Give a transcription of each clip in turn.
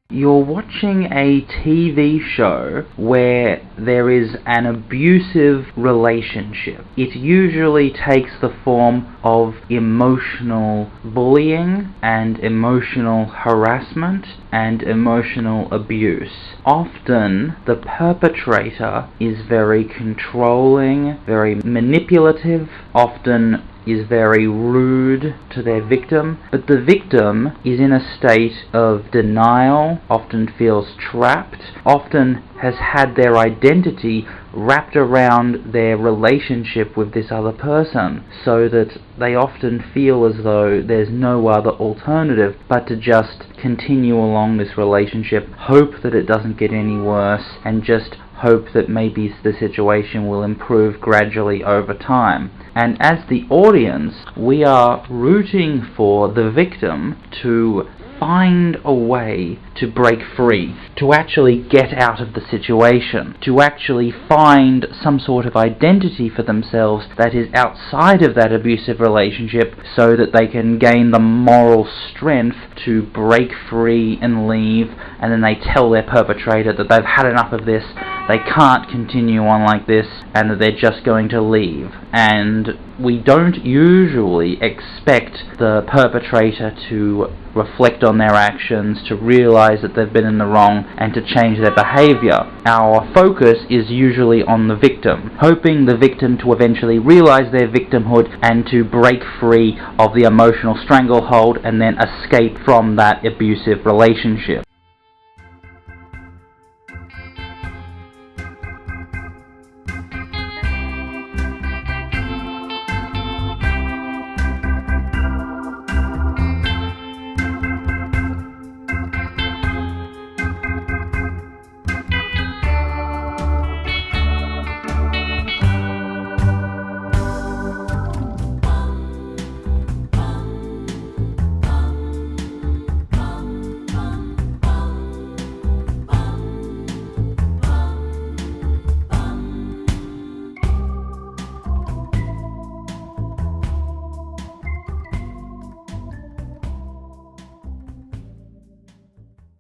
You're watching a TV show where there is an abusive relationship. It usually takes the form of emotional bullying and emotional harassment and emotional abuse. Often the perpetrator is very controlling, very manipulative, often is very rude to their victim, but the victim is in a state of denial, often feels trapped, often has had their identity wrapped around their relationship with this other person, so that they often feel as though there's no other alternative but to just continue along this relationship, hope that it doesn't get any worse, and just hope that maybe the situation will improve gradually over time. And as the audience, we are rooting for the victim to find a way to break free, to actually get out of the situation, to actually find some sort of identity for themselves that is outside of that abusive relationship, so that they can gain the moral strength to break free and leave, and then they tell their perpetrator that they've had enough of this, they can't continue on like this, and that they're just going to leave. And we don't usually expect the perpetrator to reflect on their actions, to realize that they've been in the wrong, and to change their behavior. Our focus is usually on the victim, hoping the victim to eventually realize their victimhood and to break free of the emotional stranglehold and then escape from that abusive relationship.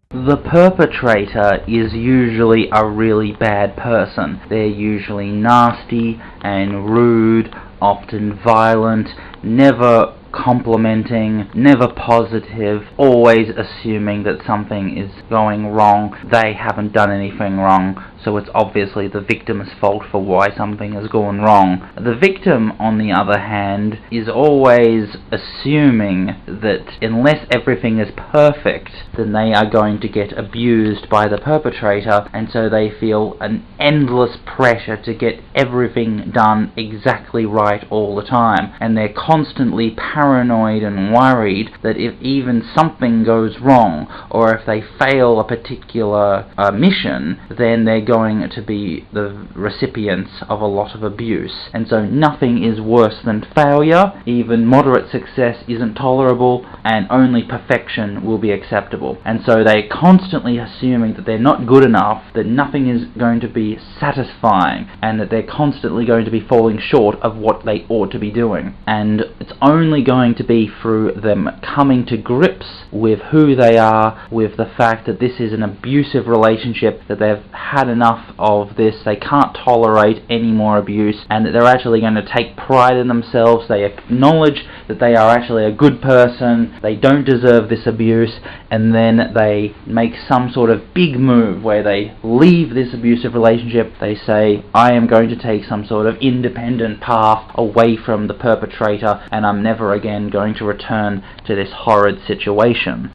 The perpetrator is usually a really bad person. They're usually nasty and rude, often violent, never complimenting, never positive, always assuming that something is going wrong. They haven't done anything wrong, so it's obviously the victim's fault for why something has gone wrong. The victim, on the other hand, is always assuming that unless everything is perfect, then they are going to get abused by the perpetrator, and so they feel an endless pressure to get everything done exactly right all the time, and they're constantly paranoid and worried that if even something goes wrong, or if they fail a particular mission, then they're going to be the recipients of a lot of abuse. And so nothing is worse than failure. Even moderate success isn't tolerable, and only perfection will be acceptable. And so they're constantly assuming that they're not good enough, that nothing is going to be satisfying, and that they're constantly going to be falling short of what they ought to be doing. And it's only going to be through them coming to grips with who they are, with the fact that this is an abusive relationship, that they've had enough of this, they can't tolerate any more abuse, and that they're actually going to take pride in themselves. They acknowledge that they are actually a good person, they don't deserve this abuse, and then they make some sort of big move where they leave this abusive relationship. They say, I am going to take some sort of independent path away from the perpetrator, and I'm never again going to return to this horrid situation.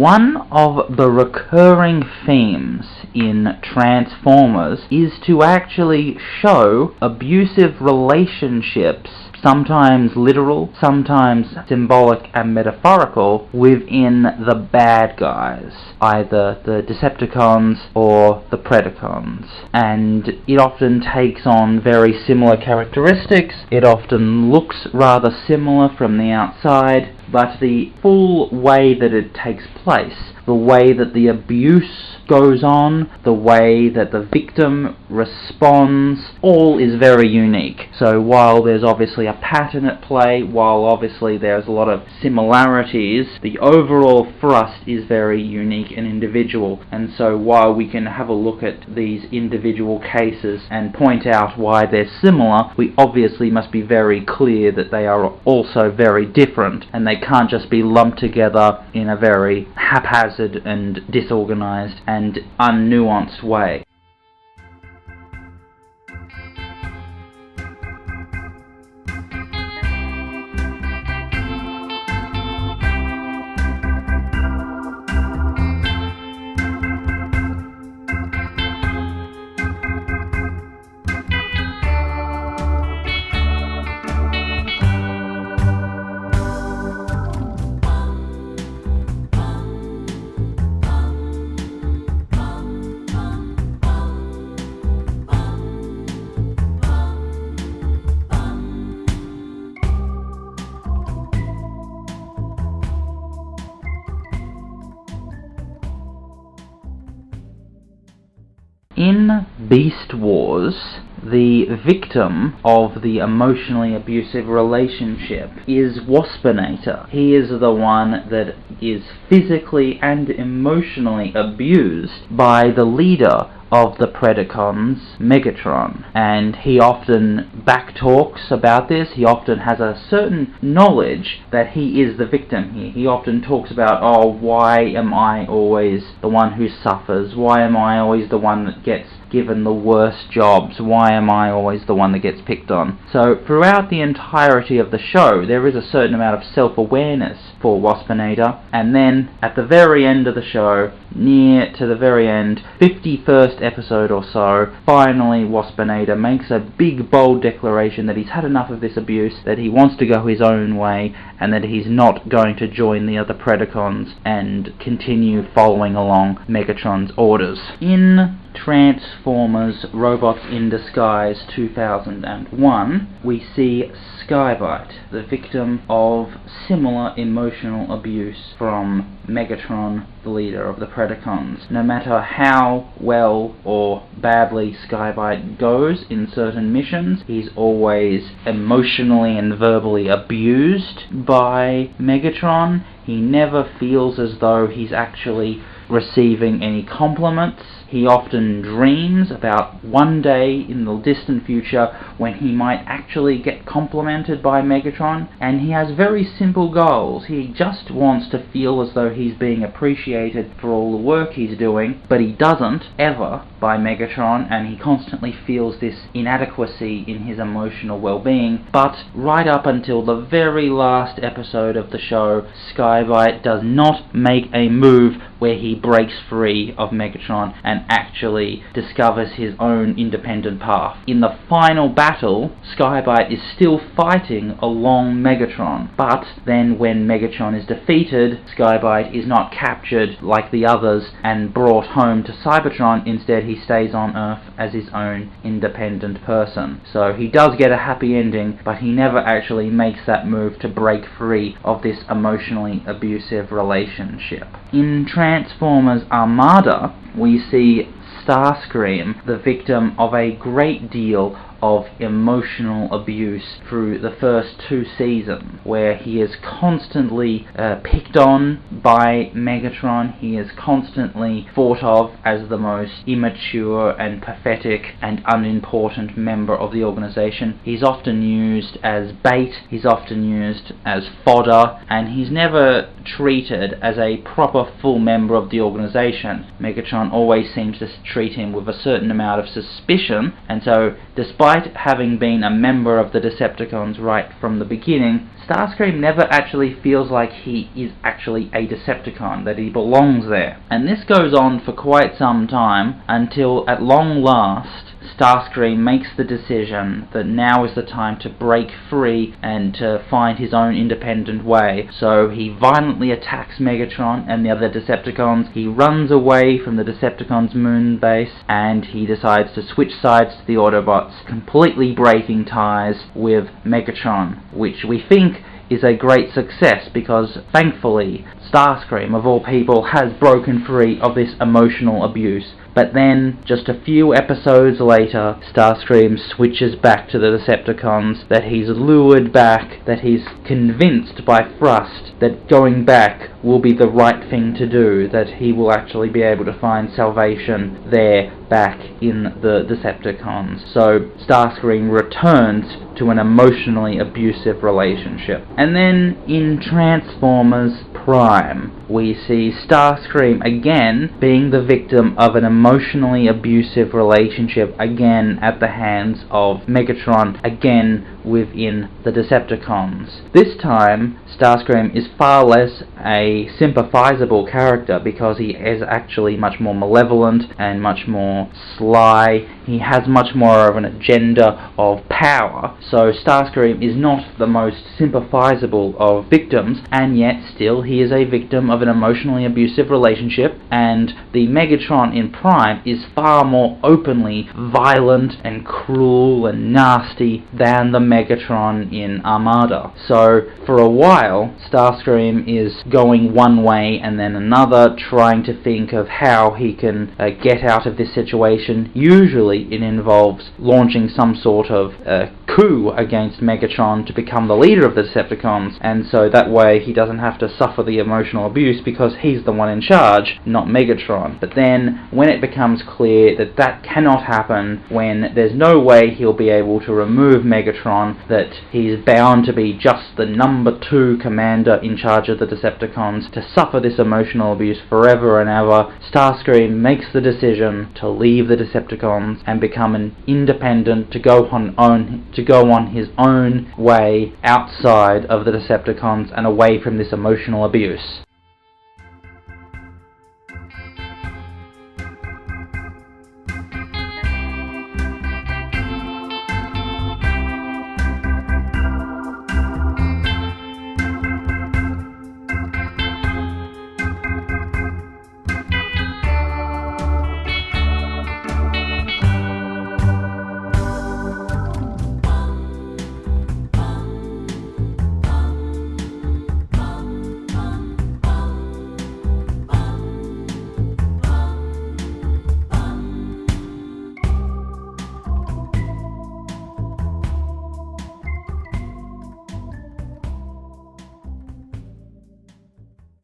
One of the recurring themes in Transformers is to actually show abusive relationships, sometimes literal, sometimes symbolic and metaphorical, within the bad guys, either the Decepticons or the Predacons. And it often takes on very similar characteristics, it often looks rather similar from the outside, but the full way that it takes place, the way that the abuse goes on, the way that the victim responds, all is very unique. So while there's obviously a pattern at play, while obviously there's a lot of similarities, the overall thrust is very unique and individual. And so while we can have a look at these individual cases and point out why they're similar, we obviously must be very clear that they are also very different, and they can't just be lumped together in a very haphazard and disorganized and unnuanced way. In Beast Wars, the victim of the emotionally abusive relationship is Waspinator. He is the one that is physically and emotionally abused by the leader of the Predacons, Megatron, and he often backtalks about this. He often has a certain knowledge that he is the victim here. He often talks about, oh, why am I always the one who suffers? Why am I always the one that gets given the worst jobs? Why am I always the one that gets picked on? So throughout the entirety of the show, there is a certain amount of self-awareness for Waspinator, and then at the very end of the show, near to the very end, 51st episode or so, finally Waspinator makes a big bold declaration that he's had enough of this abuse, that he wants to go his own way, and that he's not going to join the other Predacons and continue following along Megatron's orders. In Transformers Robots in Disguise 2001, we see Skybite, the victim of similar emotional abuse from Megatron, the leader of the Predacons. No matter how well or badly Skybite goes in certain missions, he's always emotionally and verbally abused by Megatron. He never feels as though he's actually receiving any compliments. He often dreams about one day in the distant future when he might actually get complimented by Megatron, and he has very simple goals. He just wants to feel as though he's being appreciated for all the work he's doing, but he doesn't, ever, by Megatron, and he constantly feels this inadequacy in his emotional well-being. But right up until the very last episode of the show, Skybite does not make a move where he breaks free of Megatron and actually discovers his own independent path. In the final battle, Skybite is still fighting along Megatron, but then when Megatron is defeated, Skybite is not captured like the others and brought home to Cybertron. Instead, he stays on Earth as his own independent person. So he does get a happy ending, but he never actually makes that move to break free of this emotionally abusive relationship. In Transformers Armada, we see Starscream, the victim of a great deal of emotional abuse through the first 2 seasons, where he is constantly picked on by Megatron. He is constantly thought of as the most immature and pathetic and unimportant member of the organization. He's often used as bait, he's often used as fodder, and he's never treated as a proper full member of the organization. Megatron always seems to treat him with a certain amount of suspicion, and so despite despite having been a member of the Decepticons right from the beginning, Starscream never actually feels like he is actually a Decepticon, that he belongs there. And this goes on for quite some time, until at long last Starscream makes the decision that now is the time to break free and to find his own independent way. So he violently attacks Megatron and the other Decepticons. He runs away from the Decepticons' moon base, and he decides to switch sides to the Autobots, completely breaking ties with Megatron, which we think is a great success because, thankfully, Starscream, of all people, has broken free of this emotional abuse. But then, just a few episodes later, Starscream switches back to the Decepticons, that he's lured back, that he's convinced by Thrust that going back will be the right thing to do, that he will actually be able to find salvation there, back in the Decepticons. So Starscream returns to an emotionally abusive relationship. And then in Transformers Prime, we see Starscream again being the victim of an emotionally abusive relationship, again at the hands of Megatron, again within the Decepticons. This time, Starscream is far less a sympathizable character because he is actually much more malevolent and much more sly. He has much more of an agenda of power, so Starscream is not the most sympathizable of victims, and yet still he is a victim of an emotionally abusive relationship, and the Megatron in Prime is far more openly violent and cruel and nasty than the Megatron in Armada. So for a while, Starscream is going one way and then another, trying to think of how he can get out of this situation. Usually it involves launching some sort of coup against Megatron to become the leader of the Decepticons, and so that way he doesn't have to suffer the emotional abuse because he's the one in charge, not Megatron. But then when it becomes clear that that cannot happen, when there's no way he'll be able to remove Megatron, that he's bound to be just the number 2 commander in charge of the Decepticons, to suffer this emotional abuse forever and ever, Starscream makes the decision to leave the Decepticons and become an independent, to go on his own way outside of the Decepticons and away from this emotional abuse.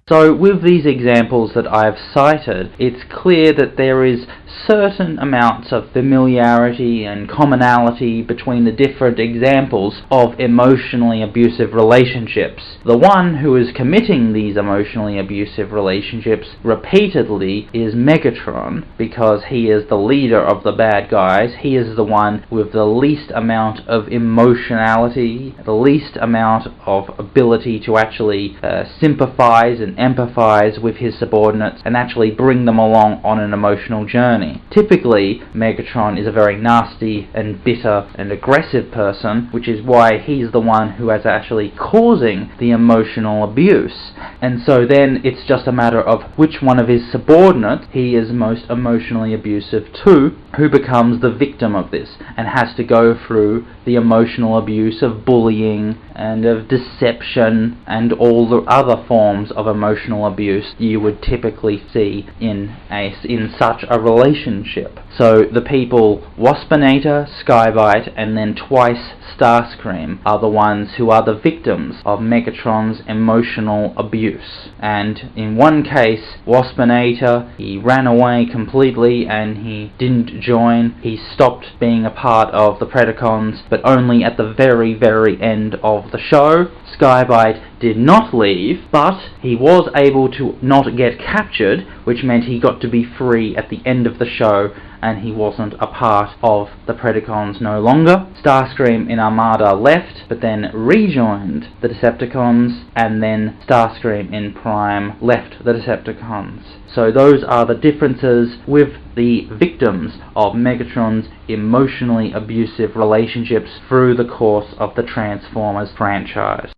So with these examples that I've cited, it's clear that there is certain amounts of familiarity and commonality between the different examples of emotionally abusive relationships. The one who is committing these emotionally abusive relationships repeatedly is Megatron, because he is the leader of the bad guys. He is the one with the least amount of emotionality, the least amount of ability to actually sympathize and empathize with his subordinates and actually bring them along on an emotional journey. Typically, Megatron is a very nasty and bitter and aggressive person, which is why he's the one who is actually causing the emotional abuse. And so then it's just a matter of which one of his subordinates he is most emotionally abusive to, who becomes the victim of this and has to go through the emotional abuse of bullying and of deception and all the other forms of emotional abuse you would typically see in such a relationship. So the people Waspinator, Skybite, and then twice Starscream are the ones who are the victims of Megatron's emotional abuse. And in one case, Waspinator, he ran away completely and he didn't join. He stopped being a part of the Predacons, but only at the very, very end of the show. Skybite did not leave, but he was able to not get captured, which meant he got to be free at the end of the show and he wasn't a part of the Predacons no longer. Starscream in Armada left, but then rejoined the Decepticons, and then Starscream in Prime left the Decepticons. So those are the differences with the victims of Megatron's emotionally abusive relationships through the course of the Transformers franchise.